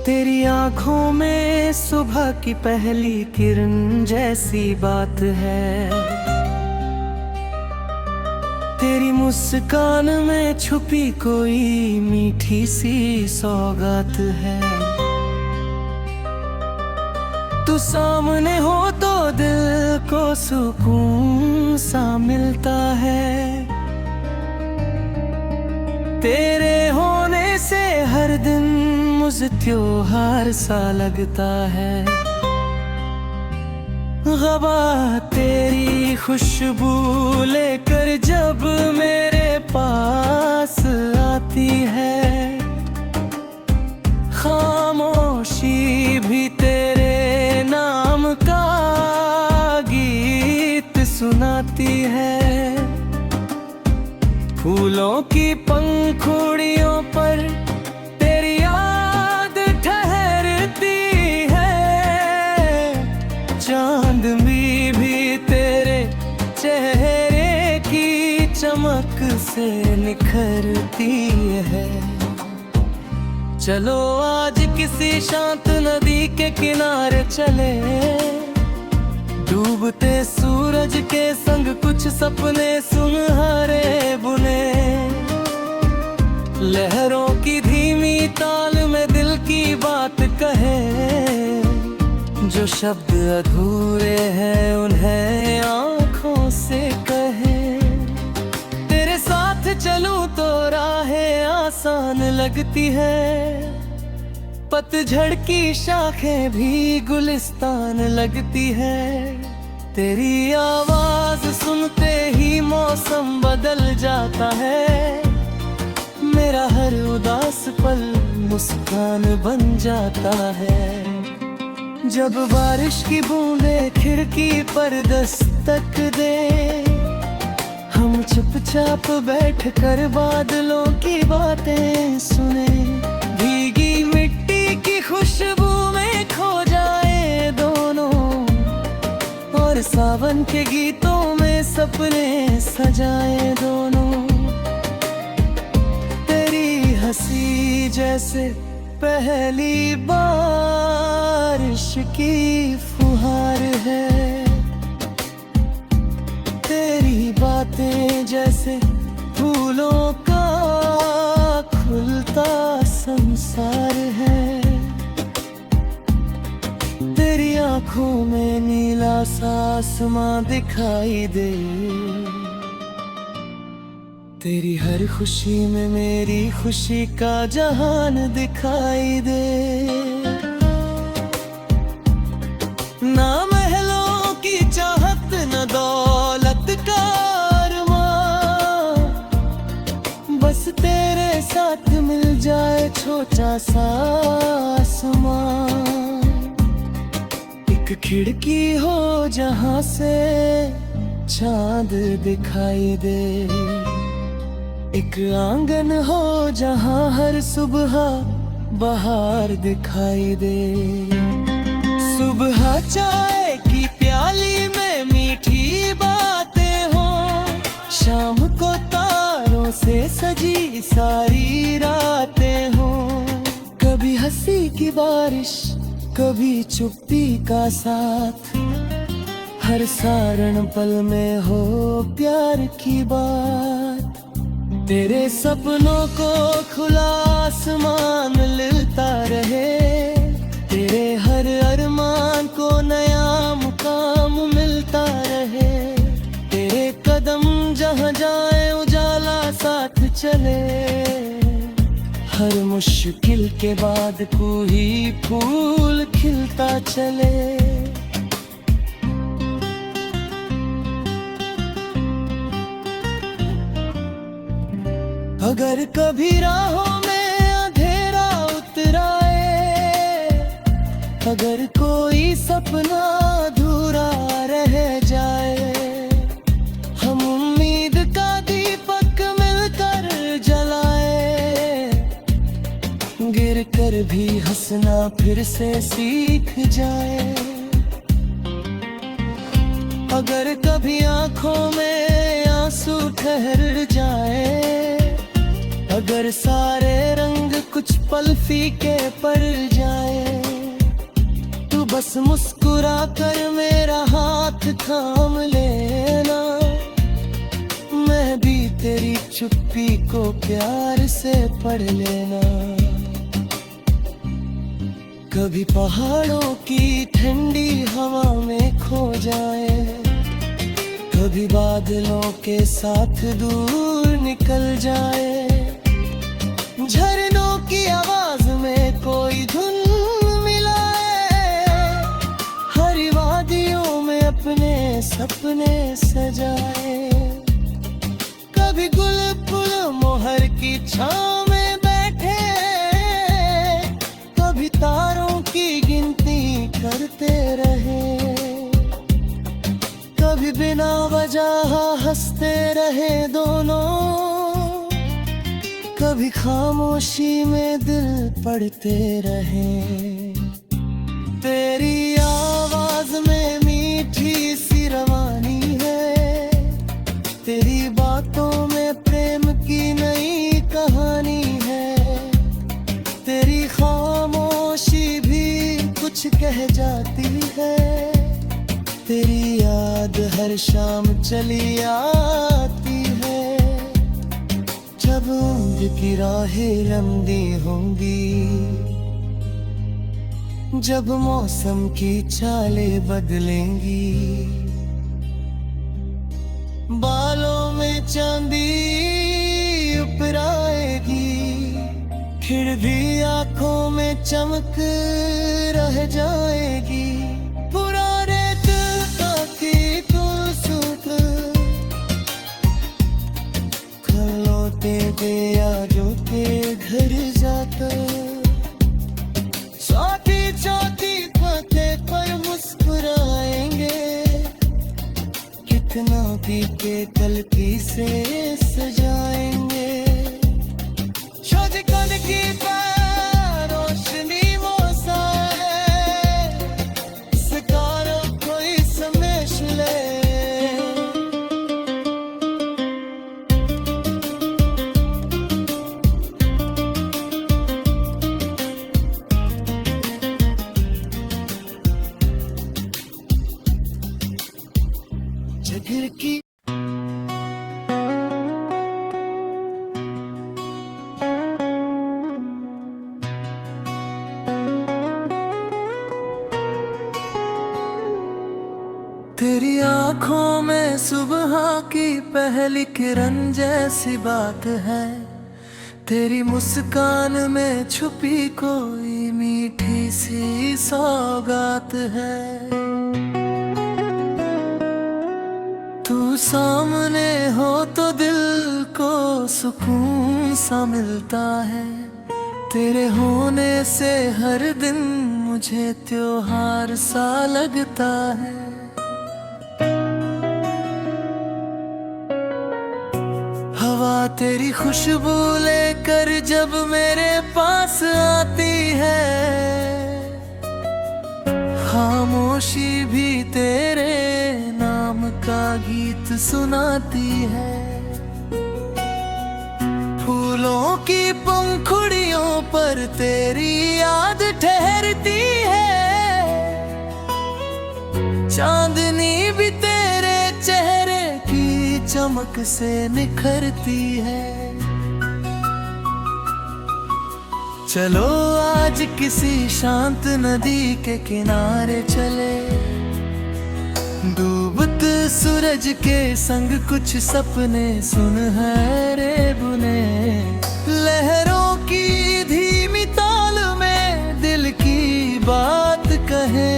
तेरी आंखों में सुबह की पहली किरण जैसी बात है। तेरी मुस्कान में छुपी कोई मीठी सी सौगात है। तू सामने हो तो दिल को सुकून सा मिलता है। तेरे होने से हर दिन मुझे त्योहार सा लगता है। गवा तेरी खुशबू लेकर जब मेरे पास आती है, खामोशी भी तेरे नाम का गीत सुनाती है। फूलों की पंखुड़ियों पर तेरी याद ठहरती है। चांदनी भी तेरे चेहरे की चमक से निखरती है। चलो आज किसी शांत नदी के किनारे चले, डूबते सूरज के संग कुछ सपने सुनहरे बुने। लहरों की धीमी ताल में दिल की बात कहे, जो शब्द अधूरे हैं उन्हें आँखों से कहे। तेरे साथ चलूं तो राहें आसान लगती है। पतझड़ की शाखें भी गुलिस्तान लगती है। तेरी आवाज सुनते ही मौसम बदल जाता है। मेरा हर उदास पल मुस्कान बन जाता है। जब बारिश की बूंदें खिड़की पर दस्तक दे, हम चुपचाप बैठकर बादलों की बातें सुने। भीगी मिट्टी की खुशबू में खो जाए दोनों, और सावन के गीतों में सपने सजाए दोनों। तेरी हंसी जैसे पहली बारिश की फुहार है। तेरी बातें जैसे फूलों का खुलता संसार है। तेरी आंखों में नीला सा आसमां दिखाई दे। तेरी हर खुशी में मेरी खुशी का जहान दिखाई दे। ना महलों की चाहत न दौलत का अरमां, बस तेरे साथ मिल जाए छोटा सा आसमां। एक खिड़की हो जहां से चांद दिखाई दे, एक आंगन हो जहां हर सुबह बहार दिखाई दे। सुबह चाय की प्याली में मीठी बातें हो, शाम को तारों से सजी सारी रातें हो। कभी हंसी की बारिश, कभी चुप्पी का साथ, हर सारण पल में हो प्यार की बात। तेरे सपनों को खुला आसमान मिलता रहे। तेरे हर अरमान को नया मुकाम मिलता रहे। तेरे कदम जहाँ जाए उजाला साथ चले। हर मुश्किल के बाद कोई फूल खिलता चले। अगर कभी राहों में अंधेरा उतराए, अगर कोई सपना अधूरा रह जाए, हम उम्मीद का दीपक मिलकर जलाए। गिर कर भी हंसना फिर से सीख जाए। अगर कभी आंखों में आंसू ठहर जाए, अगर सारे रंग अगर कुछ पल फीके पड़ जाए, तू बस मुस्कुरा कर मेरा हाथ थाम लेना। मैं भी तेरी चुप्पी को प्यार से पढ़ लेना। कभी पहाड़ों की ठंडी हवा में खो जाए, कभी बादलों के साथ दूर निकल जाए, झरनों की आवाज में कोई धुन मिलाए, हरी वादियों में अपने सपने सजाए। कभी गुल फुल मोहर की छांव में बैठे, कभी तारों की गिनती करते रहे, कभी बिना वजह हंसते रहे दोनों, कभी खामोशी में दिल पढ़ते रहे। तेरी आवाज में मीठी सी रवानी है, तेरी बातों में प्रेम की नई कहानी है, तेरी खामोशी भी कुछ कह जाती है, तेरी याद हर शाम चली आती है। जब उम्र की राहें लंबी होंगी, जब मौसम की चालें बदलेंगी, बालों में चांदी उपराएगी, फिर भी आंखों में चमक रह जाएगी। पुराने दिल की सुख खलोते दे यादों के घर जाता, चौथी चौथी बातें पर मुस्कुराएंगे, कितना भी के तलखी से सजाएंगे। शोजकन की रोशनी मोसा है, सकारो कोई समेश ले। जगर की तेरी आंखों में सुबह की पहली किरण जैसी बात है, तेरी मुस्कान में छुपी कोई मीठी सी सौगात है। तू सामने हो तो दिल को सुकून सा मिलता है, तेरे होने से हर दिन मुझे त्योहार सा लगता है। हवा तेरी खुशबू लेकर जब मेरे पास आती है, खामोशी भी तेरे नाम का गीत सुनाती है। फूलों की पंखुड़ियों पर तेरी याद ठहरती है, चांदनी भी तेरे चेहरे की चमक से निखरती है। चलो आज किसी शांत नदी के किनारे चले, डूबते सूरज के संग कुछ सपने सुनहरे बुने, लहरों की धीमी ताल में दिल की बात कहे,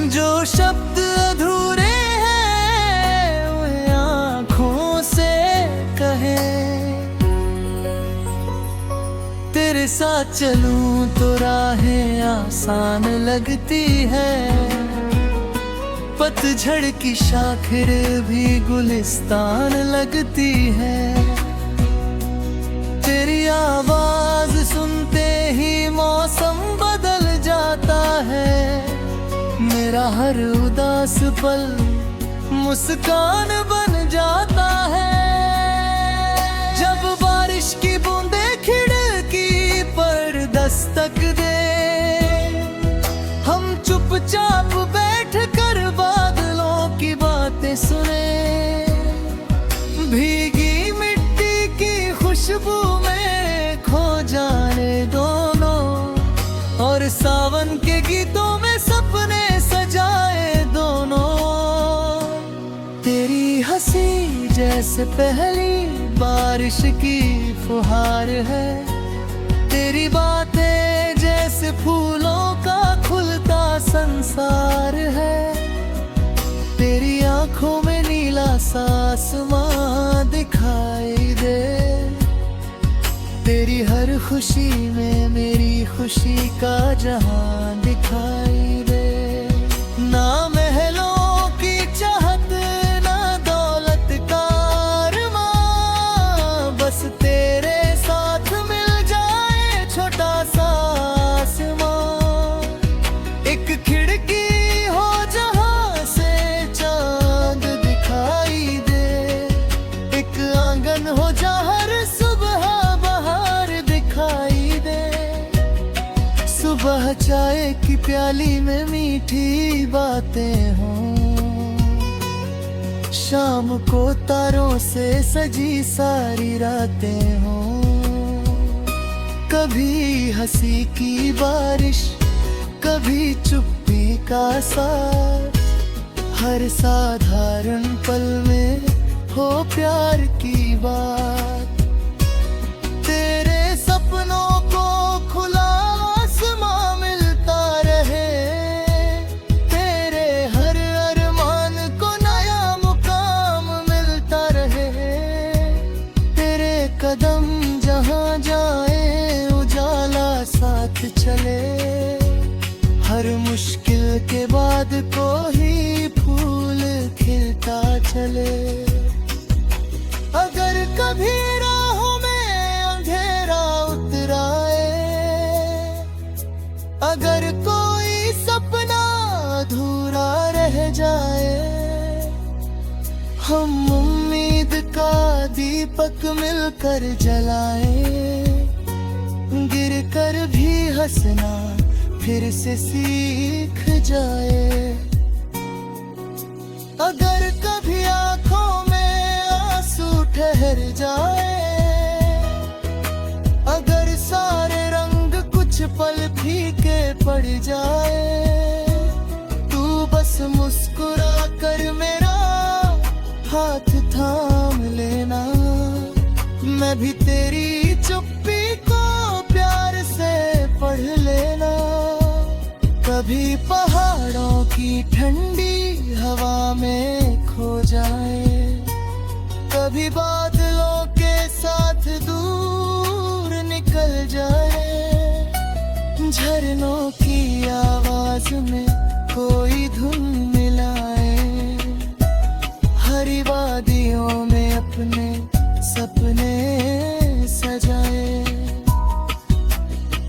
जो शब्द अधूरे हैं उन्हें आँखों से कहे। तेरे साथ चलूं तो राहें आसान लगती है, पतझड़ की शाखिर भी गुलिस्तान लगती है। तेरी आवाज सुनते ही मौसम बदल जाता है, मेरा हर उदास पल मुस्कान बन जाता है। जब बारिश की बूंदें खिड़की चुपचाप बैठ कर बादलों की बातें सुने, भीगी मिट्टी की खुशबू में खो जाने दोनों, और सावन के गीतों में सपने सजाए दोनों। तेरी हंसी जैसे पहली बारिश की फुहार है, तेरी बातें जैसे फूलों का खुलता संसार है, तेरी आंखों में नीला सा आसमां दिखाई दे, तेरी हर खुशी में मेरी खुशी का जहां दिखाई दे। ना महलों की चाहत ना दौलत का अरमां, बस तेरे साथ मिल जाए छोटा सा आसमां। एक खिड़की हो जहां से चांद दिखाई दे, एक आंगन हो जहां हर सुबह बहार दिखाई दे। सुबह चाय की प्याली में मीठी बातें हों, शाम को तारों से सजी सारी रातें हों। कभी हंसी की बारिश, कभी चुप्पी का साथ, हर साधारण पल में हो प्यार की बात। तेरे सपनों को खुला आसमां मिलता रहे, तेरे हर अरमान को नया मुकाम मिलता रहे, तेरे कदम जहां जाए उजाला साथ चले, हर मुश्किल के बाद कोई फूल खिलता चले। अगर कभी राहों में अंधेरा उतर आए, अगर कोई सपना अधूरा रह जाए, हम उम्मीद का दीपक मिलकर जलाएं। गिर कर भी हंसना फिर से सीख जाए। अगर कभी आंखों में आंसू ठहर जाए, अगर सारे रंग कुछ पल फीके पड़ जाए, तू बस मुस्कुरा कर मेरा हाथ थाम लेना। मैं भी तेरी चुप्पी को प्यार से पढ़ लेना। कभी पहाड़ों की ठंडी हवा में खो जाए, कभी बादलों के साथ दूर निकल जाए, झरनों की आवाज में कोई धुन मिलाए, हरी वादियों में अपने सपने सजाए।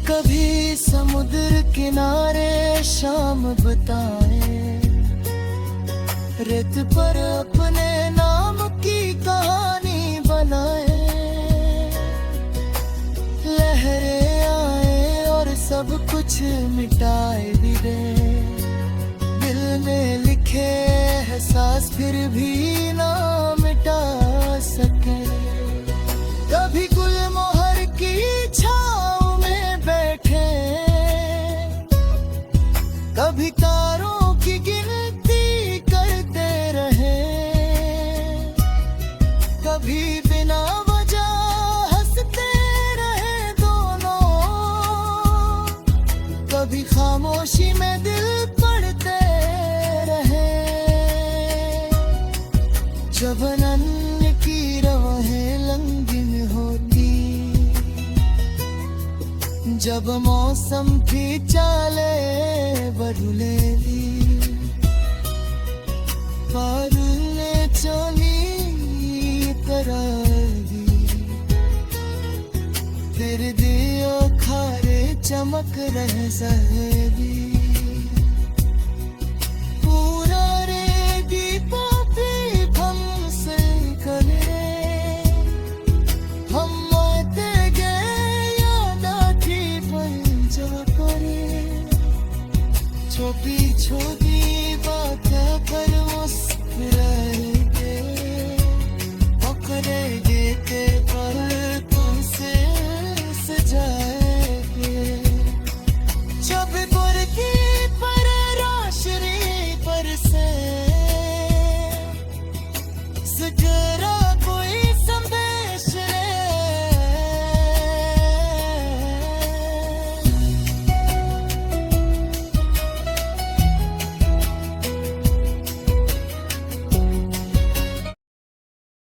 कभी समुद्र किनारे शाम बिताए, रेत पर अपने नाम की कहानी बनाए, लहरें आए और सब कुछ मिटाए भी दे, दिल में लिखे एहसास फिर भी ना मिटा सके। कभी गुलमोहर की छाँव में बैठे, कभी तारों की गिनती करते रहे, कभी बिना वजह हंसते रहे दोनों, कभी खामोशी में दिल पढ़ते रहे। जब अनन्य की रवाहें रंगीन होती, जब मौसम की चाले बदलेली, बादले चोली करारी, तेरे दियो खारे चमक रहे सहेली।